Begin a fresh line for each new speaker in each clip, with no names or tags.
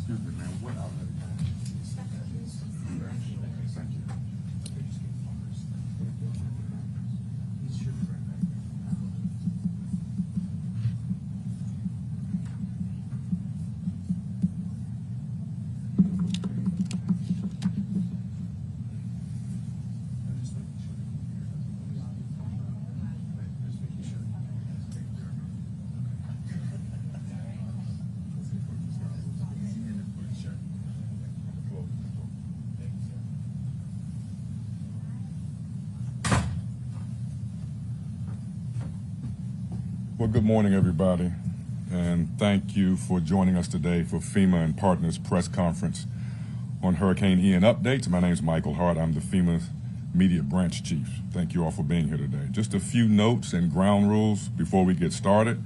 Excuse me, man. What outlet? Thank you. Well, good morning, everybody, and thank you for joining us today for FEMA and Partners press conference on Hurricane Ian updates. My name is Michael Hart. I'm the FEMA Media Branch Chief. Thank you all for being here today. Just a few notes and ground rules before we get started.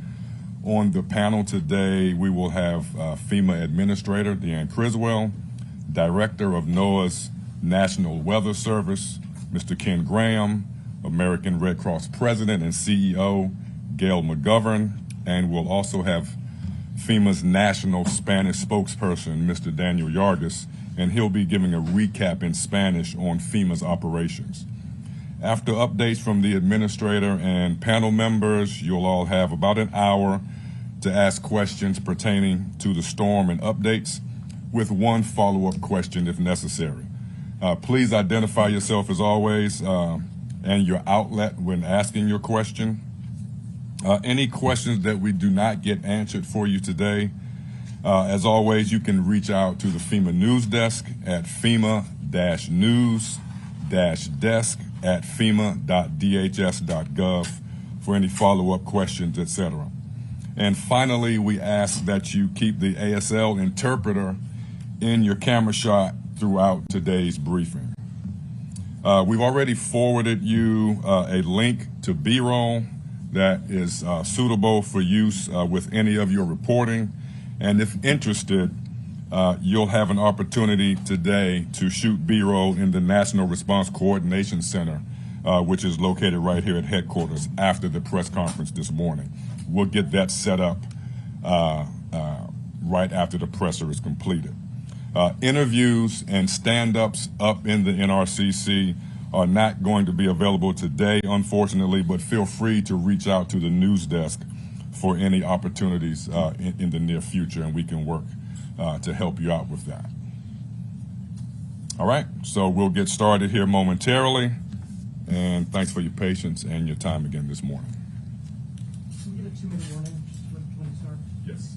On the panel today, we will have FEMA Administrator Deanne Criswell, Director of NOAA's National Weather Service, Mr. Ken Graham, American Red Cross President and CEO, Gail McGovern, and we'll also have FEMA's national Spanish spokesperson, Mr. Daniel Yargis, and he'll be giving a recap in Spanish on FEMA's operations. After updates from the administrator and panel members, you'll all have about an hour to ask questions pertaining to the storm and updates, with one follow-up question if necessary. Please identify yourself as always and your outlet when asking your question. Any questions that we do not get answered for you today, as always, you can reach out to the FEMA News Desk at FEMA-news-desk@fema.dhs.gov for any follow-up questions, etc. And finally, we ask that you keep the ASL interpreter in your camera shot throughout today's briefing. We've already forwarded you a link to B-roll that is suitable for use with any of your reporting. And if interested, you'll have an opportunity today to shoot B-roll in the National Response Coordination Center, which is located right here at headquarters after the press conference this morning. We'll get that set up right after the presser is completed. Interviews and stand-ups up in the NRCC are not going to be available today, unfortunately, but feel free to reach out to the news desk for any opportunities in the near future, and we can work to help you out with that. All right, so we'll get started here momentarily, and thanks for your patience and your time again this morning.
Can we get a 2-minute warning just when we start?
Yes.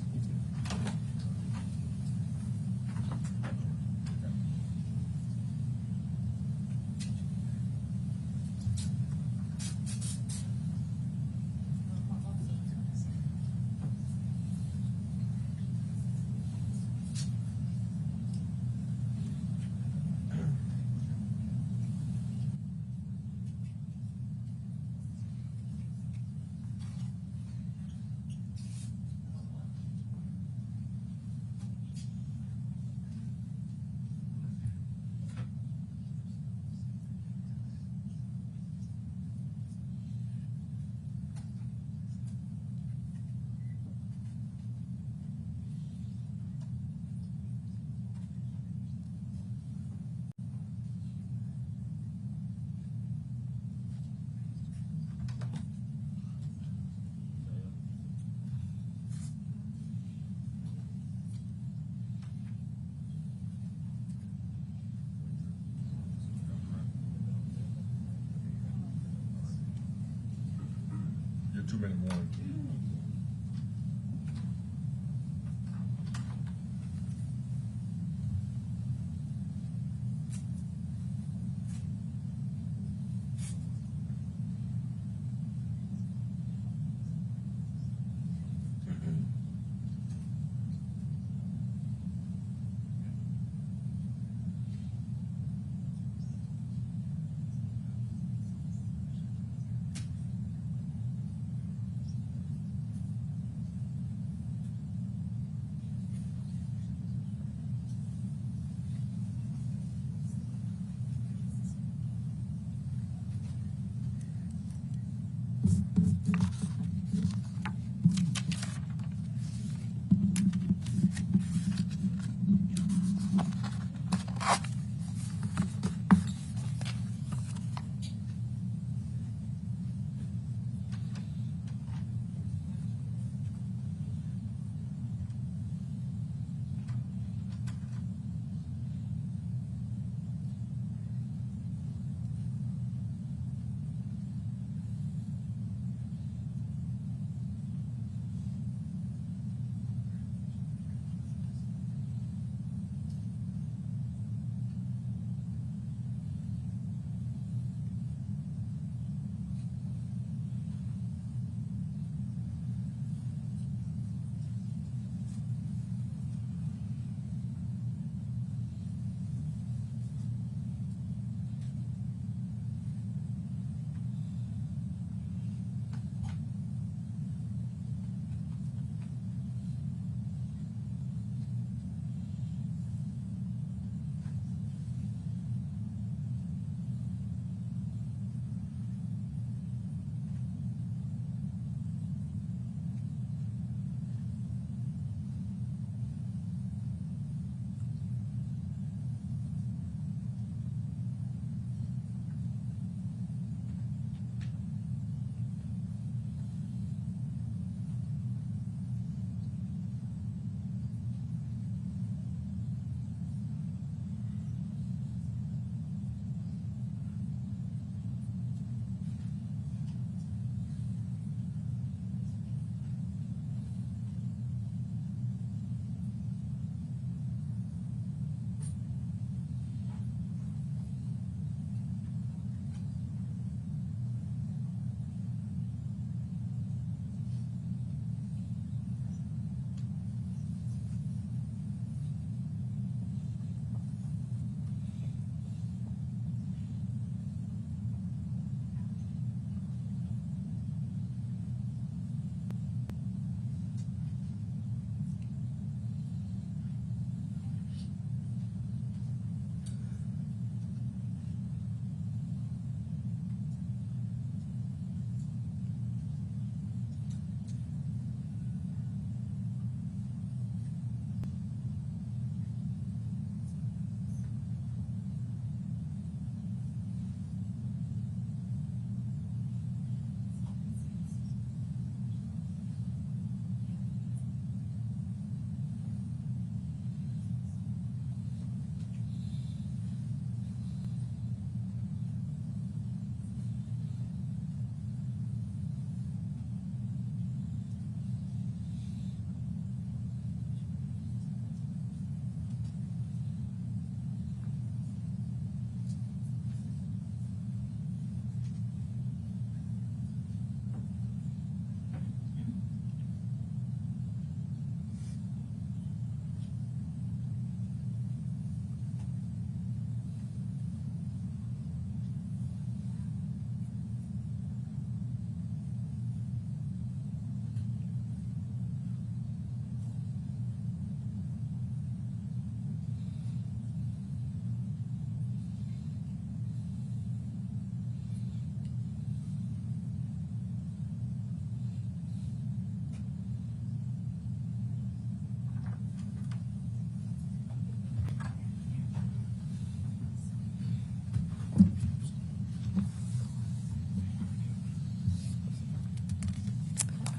Your 2-minute warning.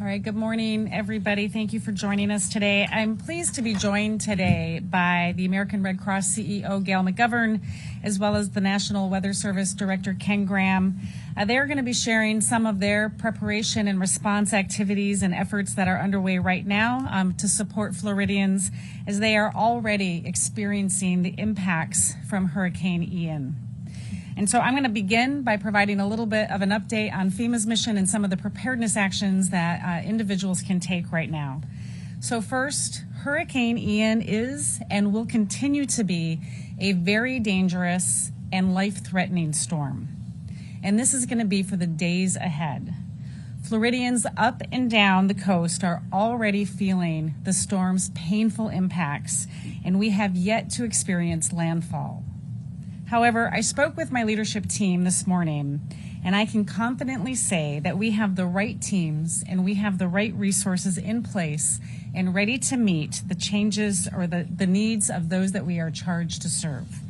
All right, good morning, everybody. Thank you for joining us today. I'm pleased to be joined today by the American Red Cross CEO, Gail McGovern, as well as the National Weather Service Director, Ken Graham. They're going to be sharing some of their preparation and response activities and efforts that are underway right now to support Floridians as they are already experiencing the impacts from Hurricane Ian. And so I'm going to begin by providing a little bit of an update on FEMA's mission and some of the preparedness actions that individuals can take right now. So first, Hurricane Ian is and will continue to be a very dangerous and life-threatening storm. And this is going to be for the days ahead. Floridians up and down the coast are already feeling the storm's painful impacts, and we have yet to experience landfall. However, I spoke with my leadership team this morning, and I can confidently say that we have the right teams and we have the right resources in place and ready to meet the changes or the needs of those that we are charged to serve.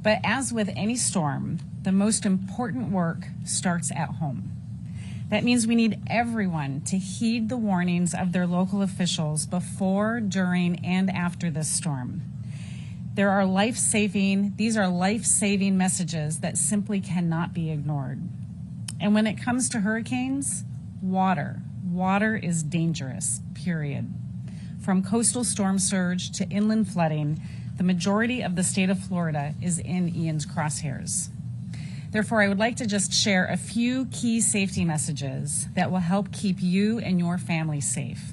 But as with any storm, the most important work starts at home. That means we need everyone to heed the warnings of their local officials before, during, and after this storm. These are life-saving messages that simply cannot be ignored. And when it comes to hurricanes, water is dangerous, period. From coastal storm surge to inland flooding, the majority of the state of Florida is in Ian's crosshairs. Therefore, I would like to just share a few key safety messages that will help keep you and your family safe.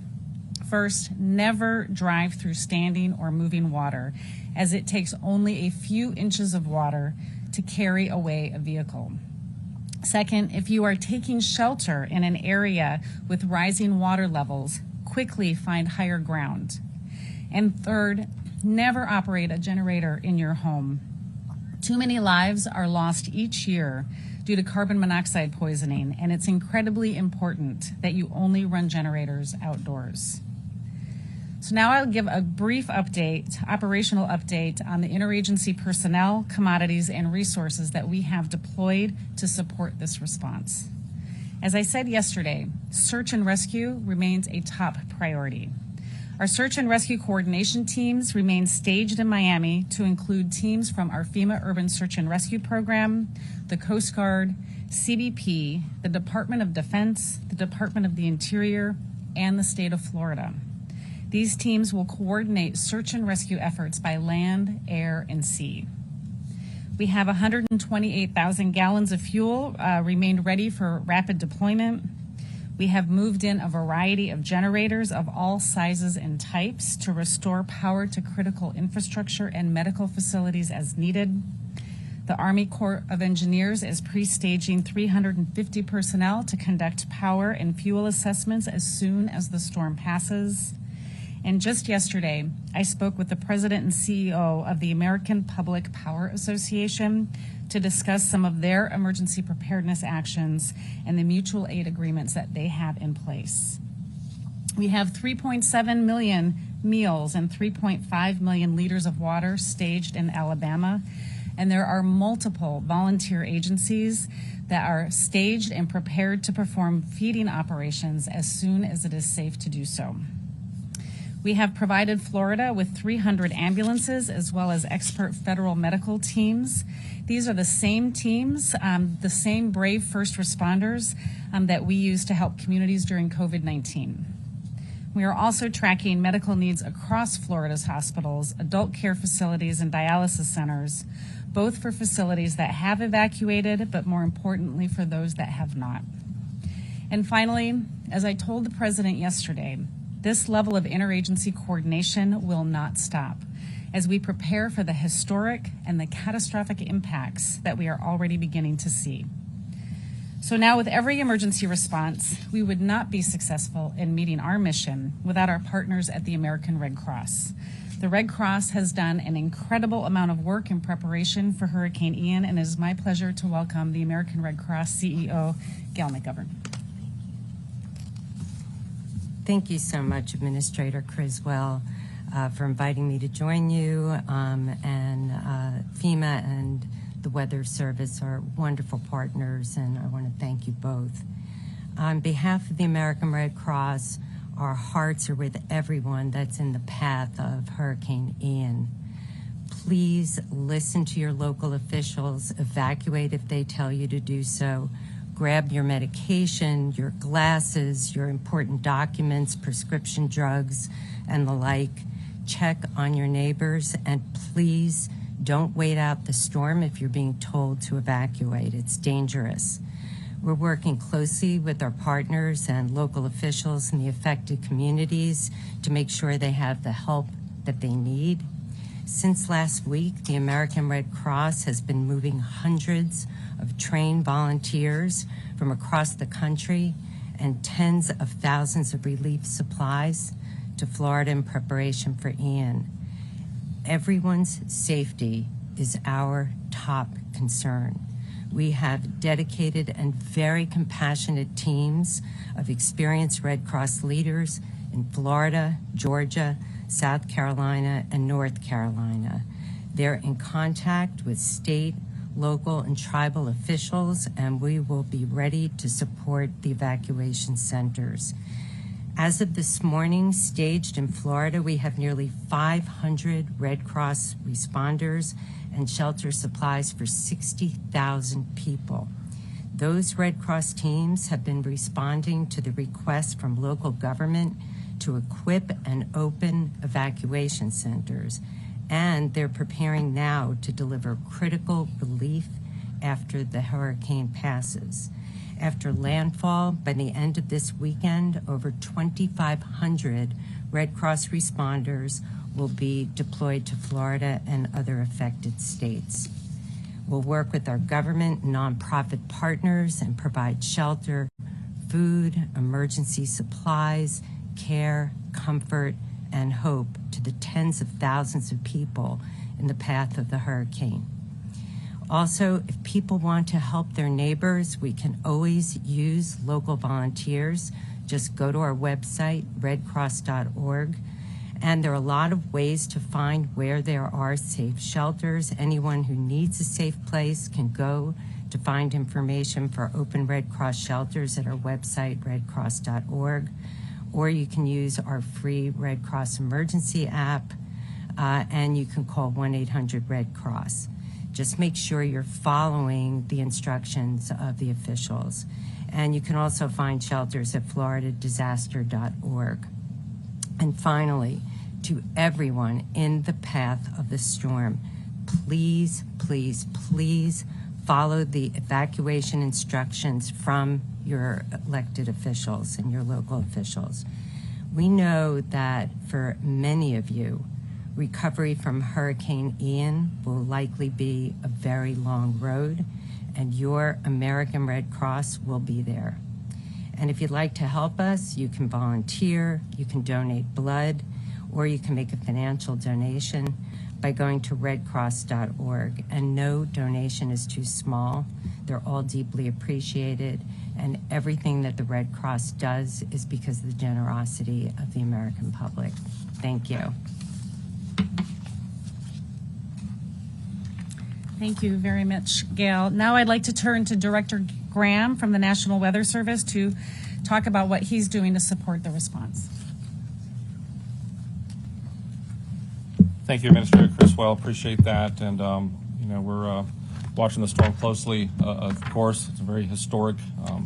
First, never drive through standing or moving water, as it takes only a few inches of water to carry away a vehicle. Second, if you are taking shelter in an area with rising water levels, quickly find higher ground. And third, never operate a generator in your home. Too many lives are lost each year due to carbon monoxide poisoning, and it's incredibly important that you only run generators outdoors. So now I'll give a brief operational update on the interagency personnel, commodities, and resources that we have deployed to support this response. As I said yesterday, search and rescue remains a top priority. Our search and rescue coordination teams remain staged in Miami to include teams from our FEMA Urban Search and Rescue Program, the Coast Guard, CBP, the Department of Defense, the Department of the Interior, and the state of Florida. These teams will coordinate search and rescue efforts by land, air, and sea. We have 128,000 gallons of fuel remained ready for rapid deployment. We have moved in a variety of generators of all sizes and types to restore power to critical infrastructure and medical facilities as needed. The Army Corps of Engineers is pre-staging 350 personnel to conduct power and fuel assessments as soon as the storm passes. And just yesterday, I spoke with the president and CEO of the American Public Power Association to discuss some of their emergency preparedness actions and the mutual aid agreements that they have in place. We have 3.7 million meals and 3.5 million liters of water staged in Alabama, and there are multiple volunteer agencies that are staged and prepared to perform feeding operations as soon as it is safe to do so. We have provided Florida with 300 ambulances as well as expert federal medical teams. These are the same teams, the same brave first responders that we use to help communities during COVID-19. We are also tracking medical needs across Florida's hospitals, adult care facilities, and dialysis centers, both for facilities that have evacuated, but more importantly for those that have not. And finally, as I told the president yesterday, this level of interagency coordination will not stop as we prepare for the historic and the catastrophic impacts that we are already beginning to see. So now with every emergency response, we would not be successful in meeting our mission without our partners at the American Red Cross. The Red Cross has done an incredible amount of work in preparation for Hurricane Ian, and it is my pleasure to welcome the American Red Cross CEO, Gail McGovern.
Thank you so much, Administrator Criswell, for inviting me to join you. And FEMA and the Weather Service are wonderful partners, and I want to thank you both. On behalf of the American Red Cross, our hearts are with everyone that's in the path of Hurricane Ian. Please listen to your local officials, evacuate if they tell you to do so, grab your medication, your glasses, your important documents, prescription drugs, and the like. Check on your neighbors, and please don't wait out the storm if you're being told to evacuate. It's dangerous. We're working closely with our partners and local officials in the affected communities to make sure they have the help that they need. Since last week, the American Red Cross has been moving hundreds of trained volunteers from across the country and tens of thousands of relief supplies to Florida in preparation for Ian. Everyone's safety is our top concern. We have dedicated and very compassionate teams of experienced Red Cross leaders in Florida, Georgia, South Carolina, and North Carolina. They're in contact with state, local, and tribal officials, and we will be ready to support the evacuation centers. As of this morning, staged in Florida, we have nearly 500 Red Cross responders and shelter supplies for 60,000 people. Those Red Cross teams have been responding to the request from local government to equip and open evacuation centers, and they're preparing now to deliver critical relief after the hurricane passes. After landfall, by the end of this weekend, over 2,500 Red Cross responders will be deployed to Florida and other affected states. We'll work with our government and nonprofit partners and provide shelter, food, emergency supplies, care, comfort, and hope to the tens of thousands of people in the path of the hurricane. Also, if people want to help their neighbors, we can always use local volunteers. Just go to our website, redcross.org. And there are a lot of ways to find where there are safe shelters. Anyone who needs a safe place can go to find information for open Red Cross shelters at our website, redcross.org. Or you can use our free Red Cross emergency app, and you can call 1-800-RED-CROSS. Just make sure you're following the instructions of the officials. And you can also find shelters at floridadisaster.org. And finally, to everyone in the path of the storm, please, please, please follow the evacuation instructions from your elected officials and your local officials. We know that for many of you, recovery from Hurricane Ian will likely be a very long road, and your American Red Cross will be there. And if you'd like to help us, you can volunteer, you can donate blood, or you can make a financial donation by going to redcross.org. And no donation is too small. They're all deeply appreciated, and everything that the Red Cross does is because of the generosity of the American public. Thank you.
Thank you very much, Gail. Now I'd like to turn to Director Graham from the National Weather Service to talk about what he's doing to support the response.
Thank you, Administrator Criswell. Appreciate that. And, we're watching the storm closely. Of course, it's a very historic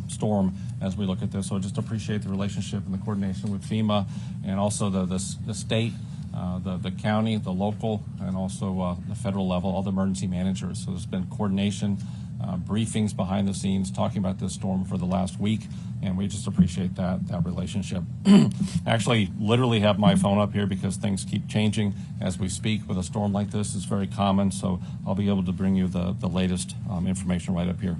storm as we look at this. So I just appreciate the relationship and the coordination with FEMA and also the state, the county, the local, and also the federal level, all the emergency managers. So there's been coordination, briefings behind the scenes talking about this storm for the last week, and we just appreciate that relationship. Actually, literally have my phone up here because things keep changing as we speak. With a storm like this, it's very common, so I'll be able to bring you the latest information right up here.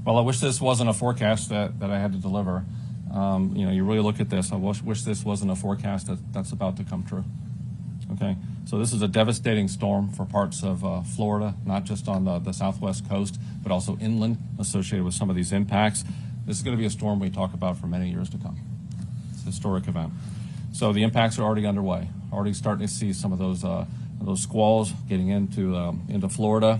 Well, I wish this wasn't a forecast that I had to deliver. You really look at this. I wish this wasn't a forecast that's about to come true. Okay, so this is a devastating storm for parts of Florida, not just on the southwest coast, but also inland associated with some of these impacts. This is going to be a storm we talk about for many years to come. It's a historic event. So the impacts are already underway. Already starting to see some of those squalls getting into Florida.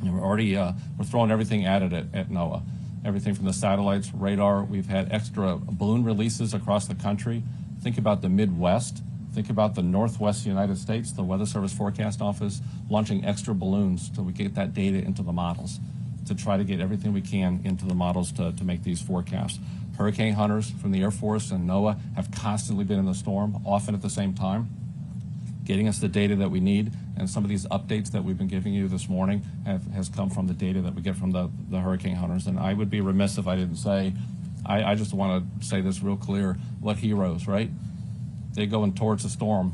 And we're throwing everything at it at NOAA. everything from the satellites, radar. We've had extra balloon releases across the country. Think about the Midwest. Think about the Northwest United States, the Weather Service Forecast Office launching extra balloons so we get that data into the models, to try to get everything we can into the models to make these forecasts. Hurricane hunters from the Air Force and NOAA have constantly been in the storm, often at the same time, getting us the data that we need. And some of these updates that we've been giving you this morning has come from the data that we get from the hurricane hunters. And I would be remiss if I didn't say, I just want to say this real clear, what heroes, right? They going towards the storm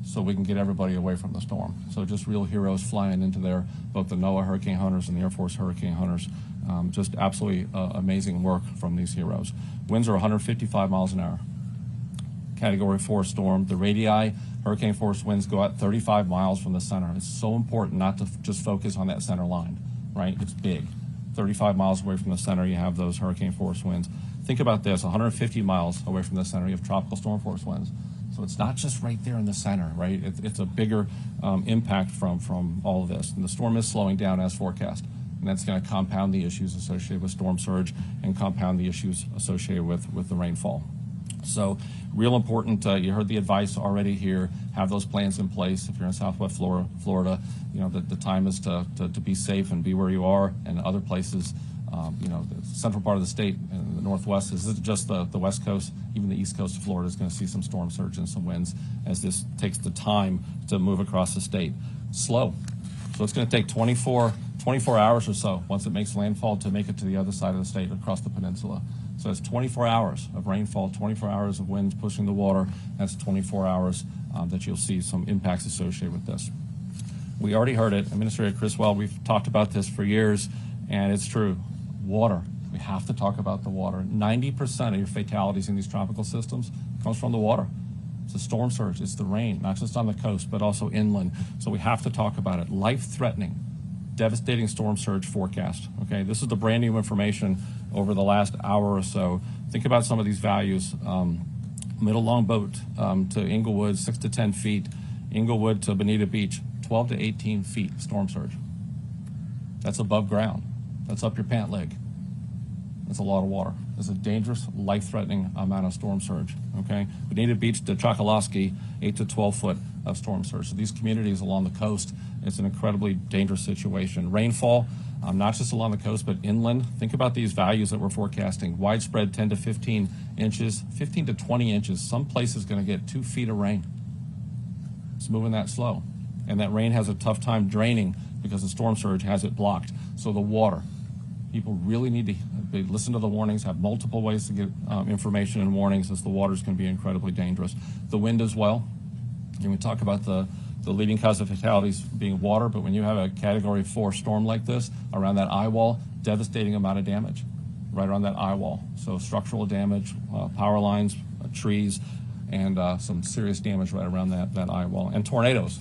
so we can get everybody away from the storm. So just real heroes flying into there, both the NOAA hurricane hunters and the Air Force hurricane hunters. Just absolutely amazing work from these heroes. Winds are 155 miles an hour. Category 4 storm. The radii, hurricane force winds go out 35 miles from the center. It's so important not to just focus on that center line, right? It's big. 35 miles away from the center, you have those hurricane force winds. Think about this, 150 miles away from the center, you have tropical storm force winds. So it's not just right there in the center, right? It's a bigger impact from all of this. And the storm is slowing down as forecast. And that's going to compound the issues associated with storm surge and compound the issues associated with the rainfall. So real important, you heard the advice already here, have those plans in place. If you're in Southwest Florida, you know, the time is to be safe and be where you are, and other places, you know, the central part of the state and the Northwest, this isn't just the West Coast, even the East Coast of Florida is going to see some storm surge and some winds as this takes the time to move across the state. Slow. So it's going to take 24 hours or so once it makes landfall to make it to the other side of the state across the peninsula. So it's 24 hours of rainfall, 24 hours of winds pushing the water. That's 24 hours that you'll see some impacts associated with this. We already heard it. Administrator Criswell, we've talked about this for years, and it's true. Water. We have to talk about the water. 90% of your fatalities in these tropical systems comes from the water. It's the storm surge. It's the rain, not just on the coast, but also inland. So we have to talk about it. Life-threatening, devastating storm surge forecast. Okay, this is the brand new information over the last hour or so. Think about some of these values. Middle Longboat to Inglewood, 6 to 10 feet. Inglewood to Bonita Beach, 12 to 18 feet storm surge. That's above ground. That's up your pant leg. That's a lot of water. It's a dangerous, life-threatening amount of storm surge, okay? Bonita Beach to Chokoloskee, 8 to 12 foot of storm surge. So these communities along the coast, it's an incredibly dangerous situation. Rainfall, not just along the coast, but inland. Think about these values that we're forecasting. Widespread 10 to 15 inches, 15 to 20 inches. Some places going to get 2 feet of rain. It's moving that slow. And that rain has a tough time draining because the storm surge has it blocked. So the water, people really need to listen to the warnings, have multiple ways to get information and warnings, as the water is going to be incredibly dangerous. The wind as well. And we talk about the leading cause of fatalities being water, but when you have a Category 4 storm like this around that eye wall, devastating amount of damage right around that eye wall. So structural damage, power lines, trees, and some serious damage right around that eye wall. And tornadoes.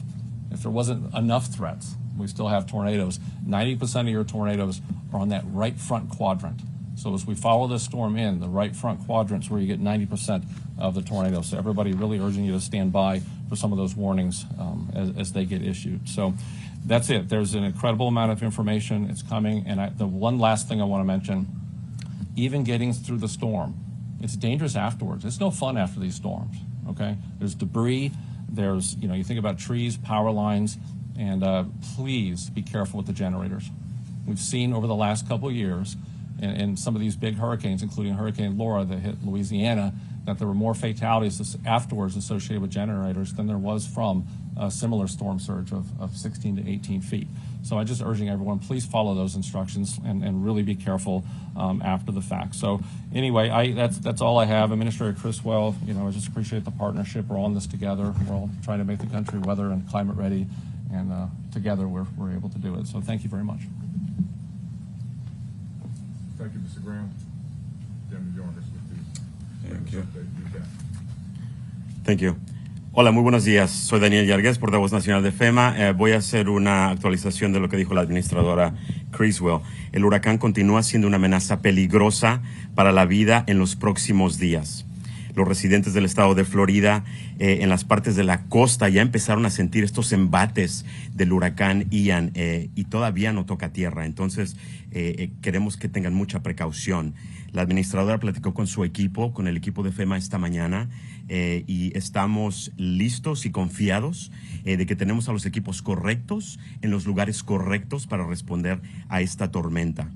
If there wasn't enough threats, we still have tornadoes. 90% of your tornadoes are on that right front quadrant. So as we follow this storm in, the right front quadrant's where you get 90% of the tornadoes. So everybody really urging you to stand by for some of those warnings as they get issued. So that's it. There's an incredible amount of information. It's coming. And the one last thing I want to mention, even getting through the storm, it's dangerous afterwards. It's no fun after these storms, okay? There's debris. There's, you know, you think about trees, power lines, and please be careful with the generators. We've seen over the last couple of years in some of these big hurricanes, including Hurricane Laura that hit Louisiana, that there were more fatalities afterwards associated with generators than there was from a similar storm surge of 16 to 18 feet. So I'm just urging everyone, please follow those instructions and really be careful after the fact. So anyway, that's all I have. Administrator Criswell, you know, I just appreciate the partnership. We're all in this together. We're all trying to make the country weather and climate ready, and together we're able to do it. So thank you very much.
Thank you, Mr. Graham. Jim, join us with the
Thank you.
recap.
Thank you. Hola, muy buenos días. Soy Daniel Yarguez, portavoz nacional de FEMA. Voy a hacer una actualización de lo que dijo la administradora Criswell. El huracán continúa siendo una amenaza peligrosa para la vida en los próximos días. Los residentes del estado de Florida, en las partes de la costa, ya empezaron a sentir estos embates del huracán Ian y todavía no toca tierra. Entonces, queremos que tengan mucha precaución. La administradora platicó con su equipo, con el equipo de FEMA esta mañana, y estamos listos y confiados de que tenemos a los equipos correctos en los lugares correctos para responder a esta tormenta.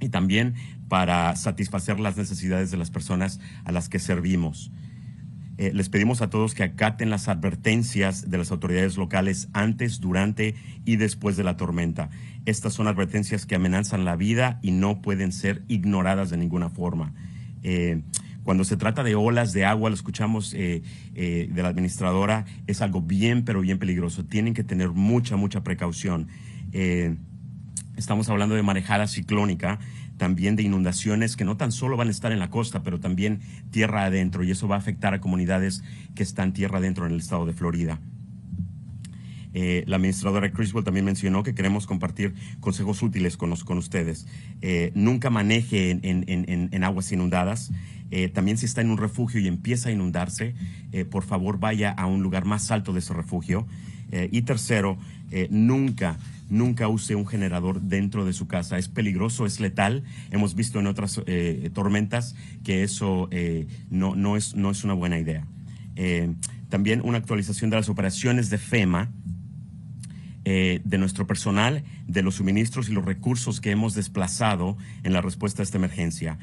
Y también para satisfacer las necesidades de las personas a las que servimos. Les pedimos a todos que acaten las advertencias de las autoridades locales antes, durante y después de la tormenta. Estas son advertencias que amenazan la vida y no pueden ser ignoradas de ninguna forma. Cuando se trata de olas de agua, lo escuchamos de la administradora, es algo bien, pero bien peligroso. Tienen que tener mucha precaución. Estamos hablando de marejada ciclónica, también de inundaciones que no tan solo van a estar en la costa, pero también tierra adentro, y eso va a afectar a comunidades que están tierra adentro en el estado de Florida. La administradora Criswell también mencionó que queremos compartir consejos útiles con ustedes. Nunca maneje en aguas inundadas. También si está en un refugio y empieza a inundarse, por favor vaya a un lugar más alto de ese refugio. Y tercero, nunca use un generador dentro de su casa. Es peligroso, es letal. Hemos visto en otras tormentas que eso no es una buena idea. También una actualización de las operaciones de FEMA, de nuestro personal, de los suministros y los recursos que hemos desplazado en la respuesta a esta emergencia.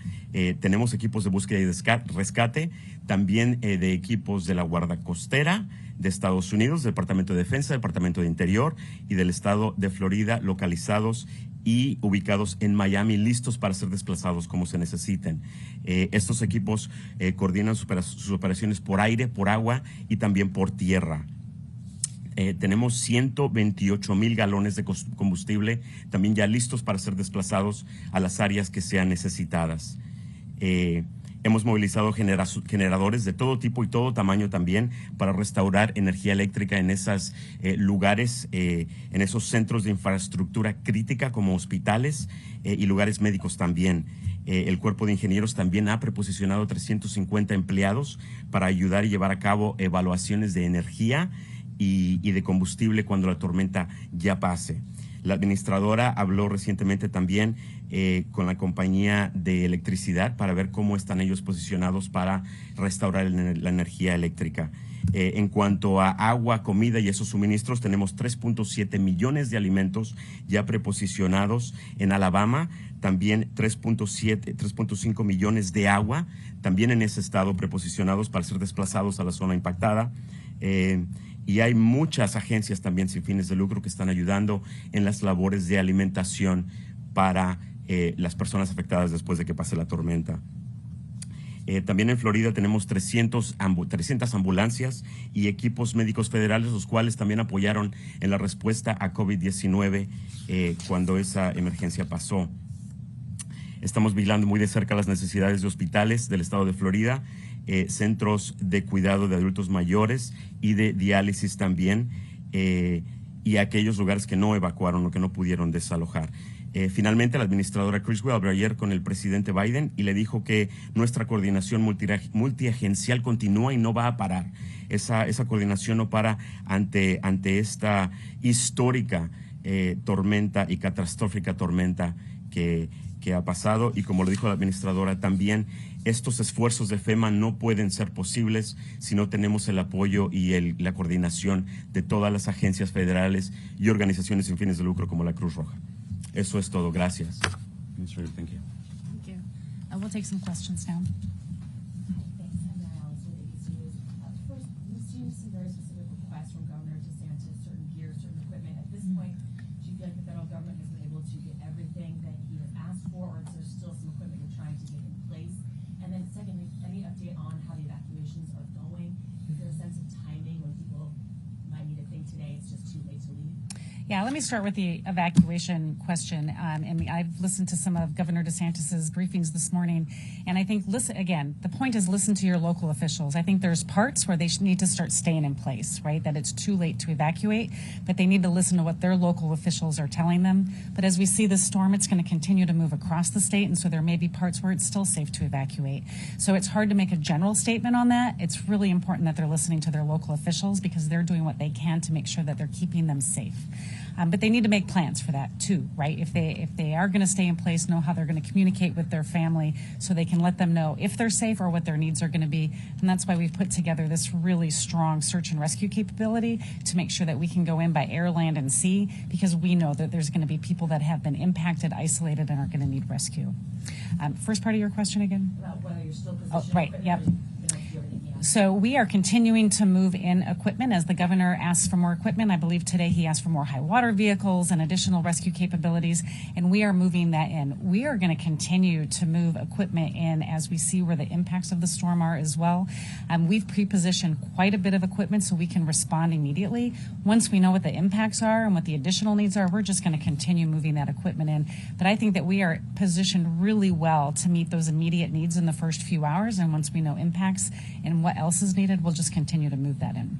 Tenemos equipos de búsqueda y rescate, también de equipos de la Guardia Costera de Estados Unidos, del Departamento de Defensa, Departamento de Interior y del estado de Florida, localizados y ubicados en Miami, listos para ser desplazados como se necesiten. Estos equipos coordinan sus operaciones por aire, por agua y también por tierra. Tenemos 128,000 galones de combustible también ya listos para ser desplazados a las áreas que sean necesitadas. Hemos movilizado generadores de todo tipo y todo tamaño también para restaurar energía eléctrica en esos lugares, en esos centros de infraestructura crítica como hospitales y lugares médicos también. El cuerpo de ingenieros también ha preposicionado 350 empleados para ayudar y llevar a cabo evaluaciones de energía y de combustible cuando la tormenta ya pase. La administradora habló recientemente también con la compañía de electricidad para ver cómo están ellos posicionados para restaurar la energía eléctrica. En cuanto a agua, comida y esos suministros, tenemos 3.7 millones de alimentos ya preposicionados en Alabama, también 3.5 millones de agua, también en ese estado preposicionados para ser desplazados a la zona impactada. Y hay muchas agencias también sin fines de lucro que están ayudando en las labores de alimentación para las personas afectadas después de que pase la tormenta. También en Florida tenemos 300 ambulancias y equipos médicos federales, los cuales también apoyaron en la respuesta a COVID-19 cuando esa emergencia pasó. Estamos vigilando muy de cerca las necesidades de hospitales del estado de Florida, centros de cuidado de adultos mayores y de diálisis también, y aquellos lugares que no evacuaron o que no pudieron desalojar. Finalmente, la administradora Criswell habló ayer con el presidente Biden y le dijo que nuestra coordinación multiagencial continúa y no va a parar. Esa coordinación no para ante esta histórica tormenta y catastrófica tormenta que ha pasado. Y como lo dijo la administradora también, estos esfuerzos de FEMA no pueden ser posibles si no tenemos el apoyo y la coordinación de todas las agencias federales y organizaciones sin fines de lucro como la Cruz Roja. Eso es todo. Gracias. Thank you.
Thank you. We'll take some questions now.
Thanks, I'm Alice with ABC News. First, we've seen some very specific requests from Governor DeSantis, certain gear, certain equipment. At this point, do you feel like the federal government has been able to get everything that he has asked for, or is there still some equipment you're trying to get in place? And then secondly, any update on how the evacuations are going? Is there a sense of timing when people might need to think today it's just too late to leave?
Yeah, let me start with the evacuation question. And I've listened to some of Governor DeSantis's briefings this morning, and I think, listen, again, the point is listen to your local officials. I think there's parts where they need to start staying in place, right? That it's too late to evacuate, but they need to listen to what their local officials are telling them. But as we see this storm, it's going to continue to move across the state, and so there may be parts where it's still safe to evacuate. So it's hard to make a general statement on that. It's really important that they're listening to their local officials because they're doing what they can to make sure that they're keeping them safe. But they need to make plans for that too, right? If they are going to stay in place, know how they're going to communicate with their family so they can let them know if they're safe or what their needs are going to be. And that's why we've put together this really strong search and rescue capability to make sure that we can go in by air, land, and sea, because we know that there's going to be people that have been impacted, isolated, and are going to need rescue. First part of your question again?
About whether you're still positioned.
Oh, right, yep. So we are continuing to move in equipment as the governor asks for more equipment. I believe today he asked for more high water vehicles and additional rescue capabilities, and we are moving that in. We are going to continue to move equipment in as we see where the impacts of the storm are as well. We've pre-positioned quite a bit of equipment so we can respond immediately. Once we know what the impacts are and what the additional needs are, we're just going to continue moving that equipment in. But I think that we are positioned really well to meet those immediate needs in the first few hours, and once we know impacts and what else is needed, we'll just continue to move that in.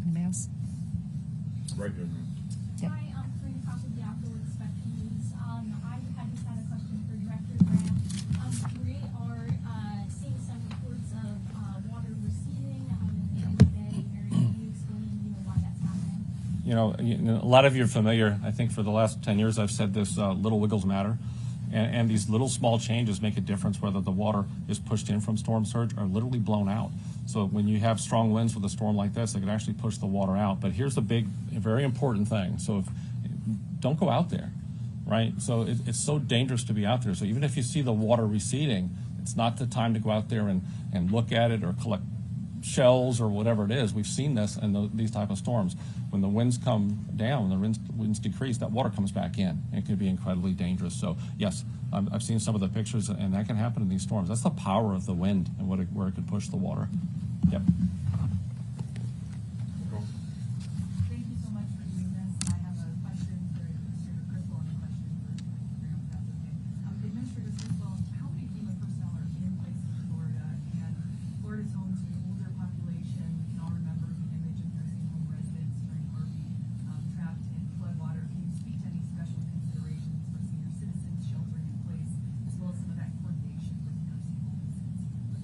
Anybody else?
Right there, man.
Yep.
Hi, I'm Karina Cox with the Outdoor Inspection News. I just had a question for Director Graham. We are seeing some reports of water receding in the bay area. Can you explain, why that's happening?
A lot of you are familiar. I think for the last 10 years, I've said this: little wiggles matter. And these little small changes make a difference whether the water is pushed in from storm surge or literally blown out. So when you have strong winds with a storm like this, it can actually push the water out. But here's the very important thing. So don't go out there, right? So it's so dangerous to be out there. So even if you see the water receding, it's not the time to go out there and look at it or collect shells or whatever it is. We've seen this in these type of storms. When the winds come down, when the winds decrease, that water comes back in. And it can be incredibly dangerous. So yes, I've seen some of the pictures, and that can happen in these storms. That's the power of the wind and where it can push the water. Yep.
Thank you so much for doing this. I have a question for Administrator Criswell and a question for Director Graham, if that's okay. Administrator Criswell, how many FEMA personnel are in place in Florida? And Florida's home to an older population. We can all remember the image of nursing home residents during Harvey trapped in floodwater. Can you speak to any special considerations for senior citizens sheltering in place, as well as some of that coordination with nursing home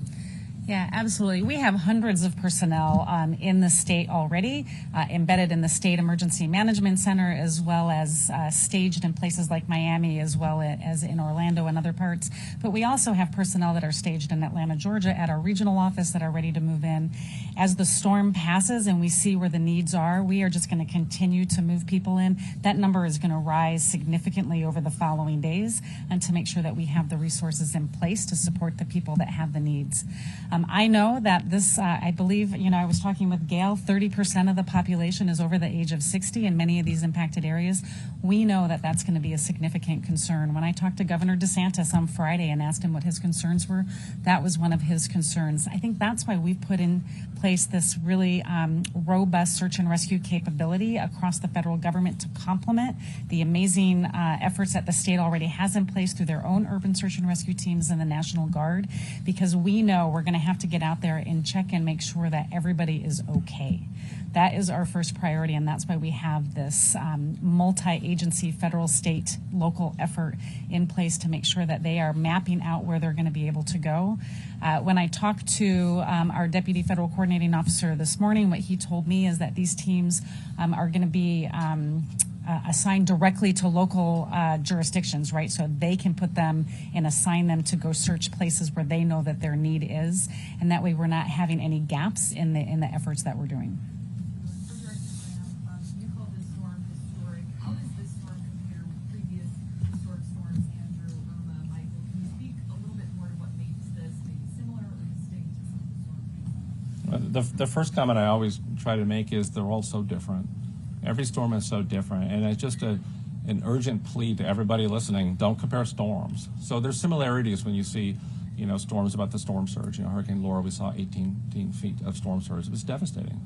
visits?
Yeah, absolutely. We have hundreds of personnel in the state already, embedded in the State Emergency Management Center, as well as staged in places like Miami, as well as in Orlando and other parts. But we also have personnel that are staged in Atlanta, Georgia, at our regional office that are ready to move in. As the storm passes and we see where the needs are, we are just going to continue to move people in. That number is going to rise significantly over the following days, and to make sure that we have the resources in place to support the people that have the needs. I know that this, I believe, I was talking with Gail, 30% of the population is over the age of 60 in many of these impacted areas. We know that that's going to be a significant concern. When I talked to Governor DeSantis on Friday and asked him what his concerns were, that was one of his concerns. I think that's why we've put in place this really robust search and rescue capability across the federal government to complement the amazing efforts that the state already has in place through their own urban search and rescue teams and the National Guard, because we know we're going to have to get out there and check and make sure that everybody is okay. That is our first priority, and that's why we have this multi-agency, federal, state, local effort in place to make sure that they are mapping out where they're going to be able to go. When I talked to our Deputy Federal Coordinating Officer this morning, what he told me is that these teams are going to be assigned directly to local jurisdictions, right? So they can put them and assign them to go search places where they know that their need is, and that way we're not having any gaps in the efforts that we're doing.
For Director Graham, you called this storm historic. How does this storm compare with previous historic storms, Andrew, Irma, Michael? Can you speak a little bit more to what makes this maybe similar or distinct to some of the storms?
The first comment I always try to make is they're all so different. Every storm is so different, and it's just an urgent plea to everybody listening: don't compare storms. So there's similarities when you see, storms about the storm surge. Hurricane Laura, we saw 18 feet of storm surge. It was devastating.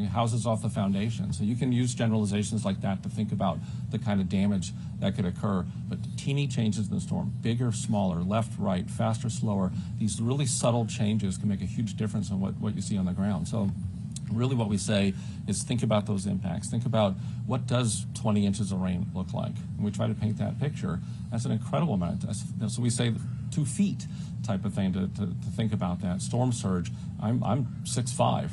houses off the foundation. So you can use generalizations like that to think about the kind of damage that could occur. But teeny changes in the storm, bigger, smaller, left, right, faster, slower, these really subtle changes can make a huge difference in what you see on the ground. So really what we say is think about those impacts. Think about what does 20 inches of rain look like. And we try to paint that picture. That's an incredible amount. So we say 2 feet type of thing to think about that. Storm surge, I'm 6'5".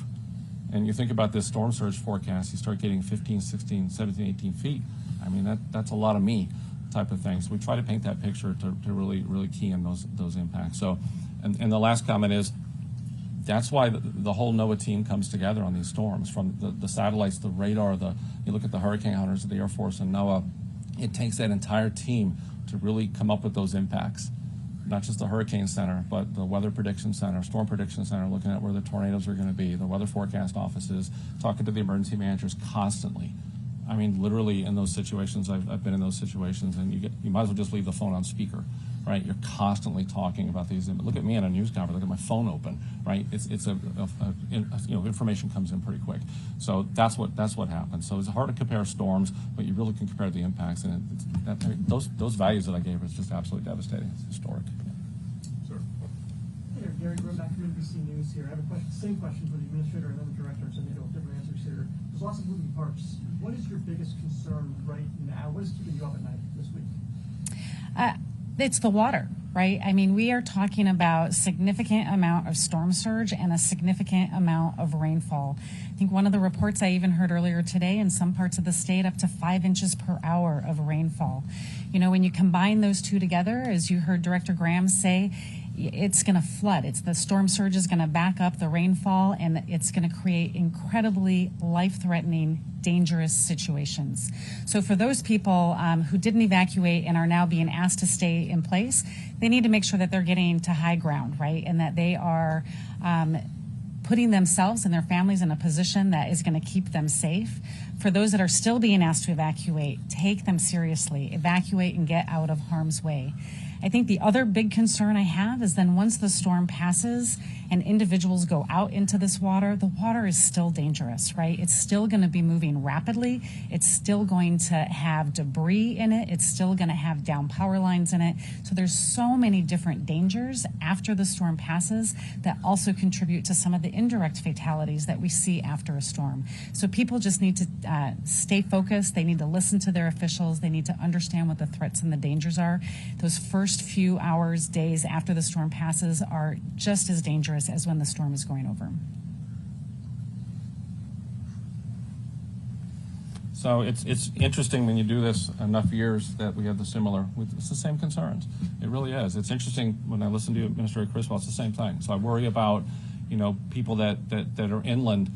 And you think about this storm surge forecast, you start getting 15, 16, 17, 18 feet. I mean, that's a lot of me type of thing. So we try to paint that picture to really key in those impacts. So, and the last comment is, that's why the whole NOAA team comes together on these storms, from the satellites, the radar, you look at the hurricane hunters of the Air Force and NOAA. It takes that entire team to really come up with those impacts. Not just the Hurricane Center, but the Weather Prediction Center, Storm Prediction Center, looking at where the tornadoes are going to be, the weather forecast offices, talking to the emergency managers constantly. I mean, literally in those situations, I've been in those situations, and you might as well just leave the phone on speaker, right? You're constantly talking about these. Look at me in a news conference. Look at my phone open, right? It's information comes in pretty quick. So that's what happens. So it's hard to compare storms, but you really can compare the impacts, and those values that I gave is just absolutely devastating. It's historic.
Sir.
Hey there, Gary Brown back from NBC News here. I have a same question for the administrator and then the director, so maybe different answers here. There's lots of moving parts. What is your biggest concern right now? What is keeping you up at night this week?
It's the water, right? I mean, we are talking about significant amount of storm surge and a significant amount of rainfall. I think one of the reports I even heard earlier today, in some parts of the state, up to 5 inches per hour of rainfall. You know, when you combine those two together, as you heard Director Graham say, it's going to flood. The storm surge is going to back up the rainfall, and it's going to create incredibly life-threatening, dangerous situations. So for those people who didn't evacuate and are now being asked to stay in place, they need to make sure that they're getting to high ground, right? And that they are putting themselves and their families in a position that is going to keep them safe. For those that are still being asked to evacuate, take them seriously. Evacuate and get out of harm's way. I think the other big concern I have is then once the storm passes and individuals go out into this water, the water is still dangerous, right? It's still going to be moving rapidly. It's still going to have debris in it. It's still going to have down power lines in it. So there's so many different dangers after the storm passes that also contribute to some of the indirect fatalities that we see after a storm. So people just need to stay focused. They need to listen to their officials. They need to understand what the threats and the dangers are. Those first few hours, days after the storm passes are just as dangerous as when the storm is going over.
So it's interesting when you do this enough years that we have it's the same concerns. It really is. It's interesting when I listen to Administrator Criswell, it's the same thing. So I worry about, people that are inland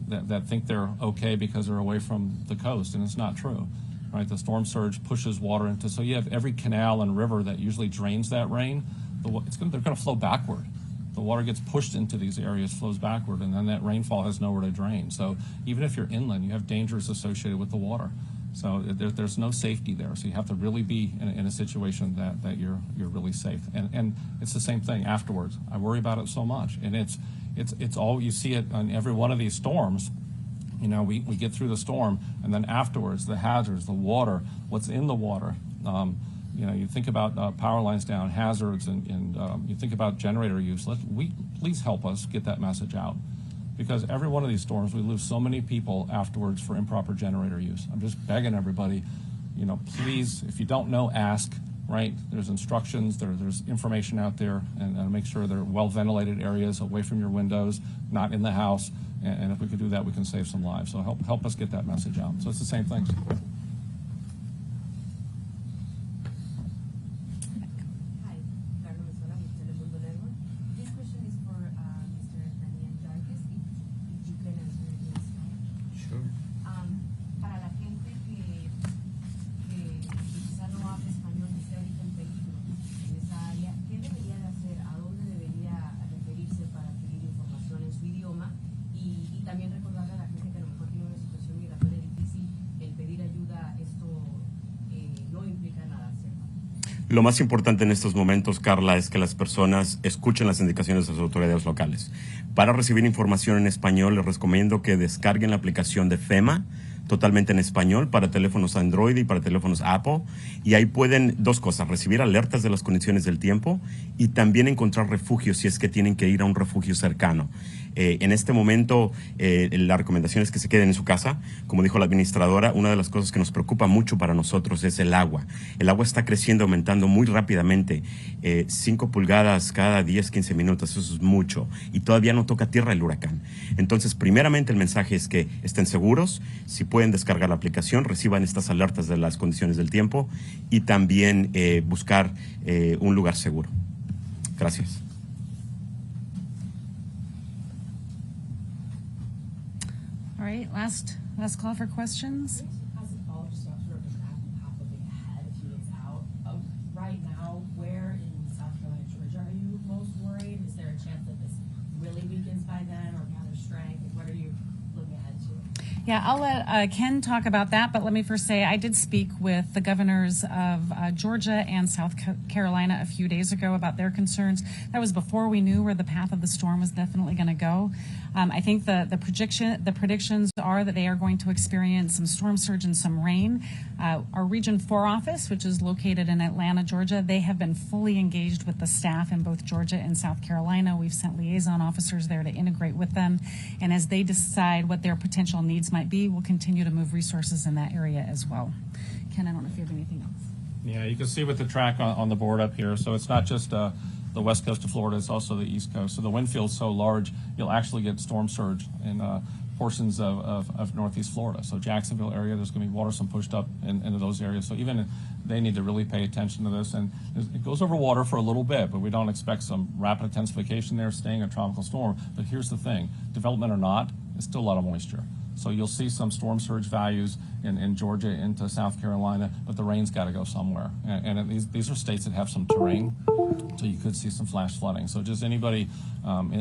that think they're okay because they're away from the coast, and it's not true. Right, the storm surge pushes water into, so you have every canal and river that usually drains that rain, they're going to flow backward. The water gets pushed into these areas, flows backward, and then that rainfall has nowhere to drain. So even if you're inland, you have dangers associated with the water. So there's no safety there. So you have to really be in a situation that you're really safe. And it's the same thing afterwards. I worry about it so much, and it's all, you see it on every one of these storms. We get through the storm, and then afterwards, the hazards, the water, what's in the water. You think about power lines down, hazards, and you think about generator use. Please help us get that message out, because every one of these storms, we lose so many people afterwards for improper generator use. I'm just begging everybody, please, if you don't know, ask. Right? There's instructions, there's information out there, and make sure they're well-ventilated areas away from your windows, not in the house. And if we could do that, we can save some lives. So help us get that message out. So it's the same thing.
Hi, Carlos Mesola with Telemundo Network. This question is for Mr. Daniel Jarvis, if you can answer it in Spanish.
Sure.
Para la gente que quizá no habla español, que esté ahorita en peligro en esa área, ¿qué debería de hacer? ¿A dónde debería referirse para adquirir información en su idioma? Y también recordarle a la gente que a lo mejor tiene una situación migratoria difícil, el pedir ayuda
Lo más importante en estos momentos, Carla, es que las personas escuchen las indicaciones de las autoridades locales. Para recibir información en español, les recomiendo que descarguen la aplicación de FEMA, totalmente en español, para teléfonos Android y para teléfonos Apple. Y ahí pueden, dos cosas, recibir alertas de las condiciones del tiempo y también encontrar refugios si es que tienen que ir a un refugio cercano. En este momento, la recomendación es que se queden en su casa. Como dijo la administradora, una de las cosas que nos preocupa mucho para nosotros es el agua. El agua está creciendo, aumentando muy rápidamente. 5 pulgadas cada 10, 15 minutos, eso es mucho. Y todavía no toca tierra el huracán. Entonces, primeramente el mensaje es que estén seguros. Si pueden descargar la aplicación, reciban estas alertas de las condiciones del tiempo y también buscar un lugar seguro. Gracias.
All right, last call for questions.
As a follow-up, just sort of the path looking ahead, a few days out. Right now, where in South Carolina, Georgia, are you most worried? Is there a chance that this really weakens by then or gathers strength? What are you looking ahead to?
Yeah, I'll let Ken talk about that, but let me first say I did speak with the governors of Georgia and South Carolina a few days ago about their concerns. That was before we knew where the path of the storm was definitely going to go. I think the predictions are that they are going to experience some storm surge and some rain. Our Region 4 office, which is located in Atlanta, Georgia, they have been fully engaged with the staff in both Georgia and South Carolina. We've sent liaison officers there to integrate with them. And as they decide what their potential needs might be, we'll continue to move resources in that area as well. Ken, I don't know if you have anything else.
Yeah, you can see with the track on the board up here. So it's not just the west coast of Florida, it's also the east coast. So the wind field's so large, you'll actually get storm surge in portions of northeast Florida. So Jacksonville area, there's going to be water some pushed up into those areas. So even they need to really pay attention to this. And it goes over water for a little bit, but we don't expect some rapid intensification there, staying a tropical storm. But here's the thing, development or not, it's still a lot of moisture. So you'll see some storm surge values in Georgia into South Carolina, but the rain's got to go somewhere. And these are states that have some terrain, so you could see some flash flooding. So just anybody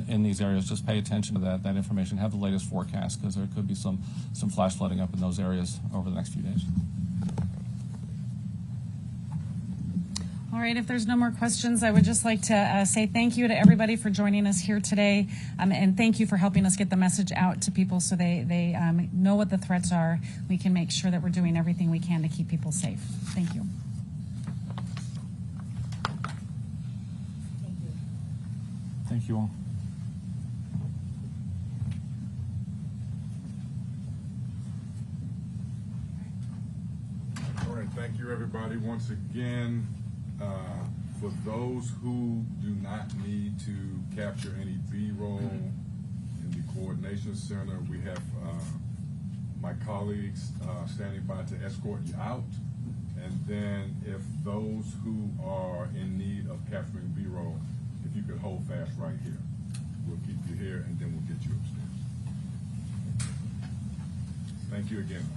in these areas, just pay attention to that information. Have the latest forecast because there could be some flash flooding up in those areas over the next few days.
All right, if there's no more questions, I would just like to say thank you to everybody for joining us here today, and thank you for helping us get the message out to people so they know what the threats are. We can make sure that we're doing everything we can to keep people safe. Thank you.
Thank you all.
All right, thank you everybody once again. For those who do not need to capture any B-roll in the coordination center, we have my colleagues standing by to escort you out. And then if those who are in need of capturing B-roll, if you could hold fast right here. We'll keep you here and then we'll get you upstairs. Thank you again.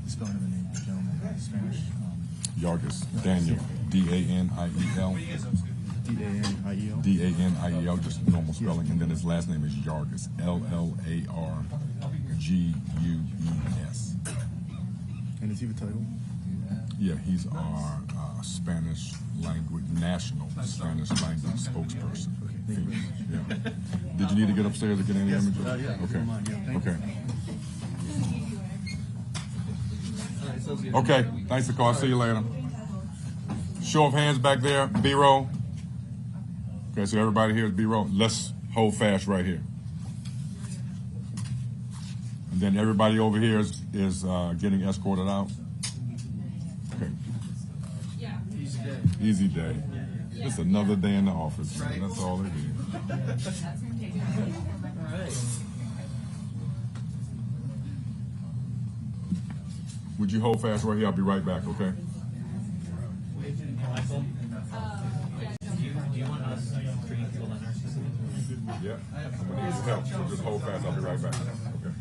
Spelling of the name, the gentleman in Spanish.
Yargis, Daniel, D-A-N-I-E-L.
D-A-N-I-E-L.
D-A-N-I-E-L, just normal spelling, and then his last name is Yargis, L-L-A-R-G-U-E-S.
And does he have a title?
Yeah, he's our Spanish language, national Spanish language spokesperson. Yeah. Did you need to get upstairs to get any images?
Yeah,
Okay.
Yeah,
Okay. Okay, thanks for calling. See you later. Show of hands back there, B-roll. Okay, so everybody here is B-roll. Let's hold fast right here. And then everybody over here is getting escorted out. Okay. Easy day. Just another day in the office. Man. That's all it is. Would you hold fast right here? I'll be right back, okay?
Do you want us to bring people in our system?
Yeah. I'm gonna need some help, so just hold fast. I'll be right back. Okay.